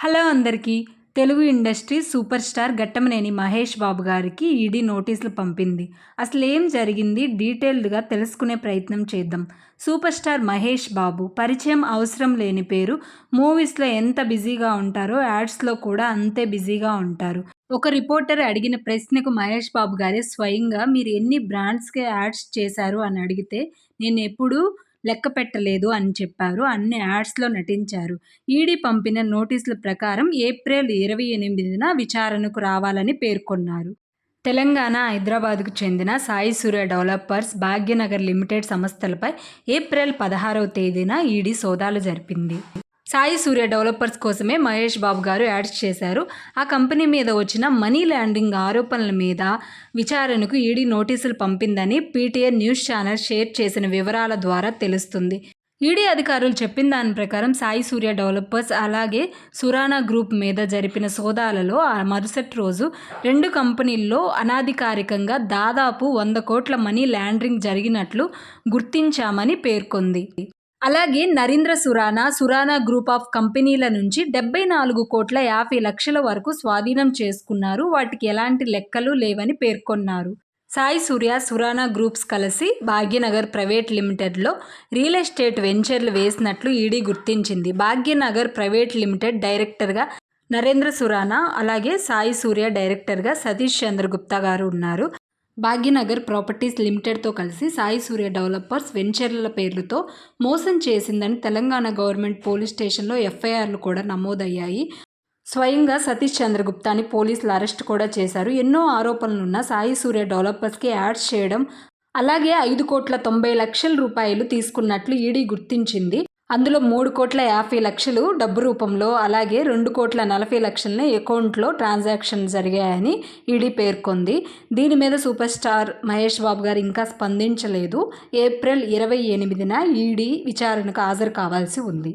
Hello అందరికీ. Telugu industry super star Ghattamaneni Mahesh Babu గారికి ED నోటీసులు పంపింది. అసలేం జరిగింది డీటెయిల్డ్‌గా తెలుసుకునే ప్రయత్నం చేద్దాం. సూపర్ స్టార్ మహేష్ బాబు పరిచయం అవసరం లేని పేరు. మూవీస్‌లో ఎంత బిజీగా ఉంటారో యాడ్స్‌లో కూడా అంతే బిజీగా ఉంటారు. ఒక రిపోర్టర్ అడిగిన ప్రశ్నకు మహేష్ బాబు గారే స్వయంగా మీరు ఎన్ని బ్రాండ్స్‌కి యాడ్స్ చేశారు అని అడిగితే నేనెప్పుడూ లెక్క పెట్టలేదు అని చెప్పారు. అన్ని యాడ్స్‌లో నటించారు. ఈడీ పంపిన నోటీసుల ప్రకారం ఏప్రిల్ 28న విచారణకు రావాలని పేర్కొన్నారు. తెలంగాణ, హైదరాబాద్‌కు చెందిన సాయి సూర్య డెవలపర్స్ భాగ్యనగర్ లిమిటెడ్ సంస్థలపై ఏప్రిల్ 16వ తేదీన ఈడీ సోదాలు జరిపింది. సాయి సూర్య డెవలపర్స్ కోసమే మహేష్ బాబు గారు యాడ్స్ చేశారు. ఆ కంపెనీ మీద వచ్చిన మనీ లాండరింగ్ ఆరోపణల మీద విచారణకు ఈడీ నోటీసులు పంపిందని పీటీఐ న్యూస్ ఛానల్ షేర్ చేసిన వివరాల ద్వారా తెలుస్తుంది. ఈడీ అధికారులు చెప్పిన దాని ప్రకారం సాయి సూర్య డెవలపర్స్ అలాగే సురానా గ్రూప్ మీద జరిపిన సోదాలలో ఆ మరుసటి రోజు 2 కంపెనీల్లో అనధికారికంగా దాదాపు 100 కోట్ల మనీ లాండరింగ్ జరిగినట్లు గుర్తించామని పేర్కొంది. అలాగే నరేంద్ర సురానా గ్రూప్ ఆఫ్ కంపెనీల నుంచి 74,50,00,000 వరకు స్వాధీనం చేసుకున్నారు. వాటికి ఎలాంటి లెక్కలు లేవని పేర్కొన్నారు. సాయి సూర్య, సురానా గ్రూప్స్ కలిసి భాగ్యనగర్ ప్రైవేట్ లిమిటెడ్లో రియల్ ఎస్టేట్ వెంచర్లు వేసినట్లు ఈడీ గుర్తించింది. భాగ్యనగర్ ప్రైవేట్ లిమిటెడ్ డైరెక్టర్గా నరేంద్ర సురానా, అలాగే సాయి సూర్య డైరెక్టర్గా సతీష్ చంద్ర గుప్తా గారు ఉన్నారు. భాగ్యనగర్ ప్రాపర్టీస్ లిమిటెడ్తో కలిసి సాయి సూర్య డెవలపర్స్ వెంచర్ల పేర్లతో మోసం చేసిందని తెలంగాణ గవర్నమెంట్ పోలీస్ స్టేషన్లో ఎఫ్ఐఆర్లు కూడా నమోదయ్యాయి. స్వయంగా సతీష్ చంద్రగుప్తాని పోలీసులు అరెస్ట్ కూడా చేశారు. ఎన్నో ఆరోపణలున్న సాయి సూర్య డెవలపర్స్కి యాడ్స్ చేయడం, అలాగే 5,90,00,000 రూపాయలు తీసుకున్నట్లు ఈడీ గుర్తించింది. అందులో 3,50,00,000 డబ్బు రూపంలో, అలాగే 2,40,00,000 అకౌంట్లో ట్రాన్సాక్షన్ జరిగాయని ఈడీ పేర్కొంది. దీని మీద సూపర్ స్టార్ మహేష్ బాబు గారు ఇంకా స్పందించలేదు. ఏప్రిల్ 28న ఈడీ విచారణకు హాజరు కావాల్సి ఉంది.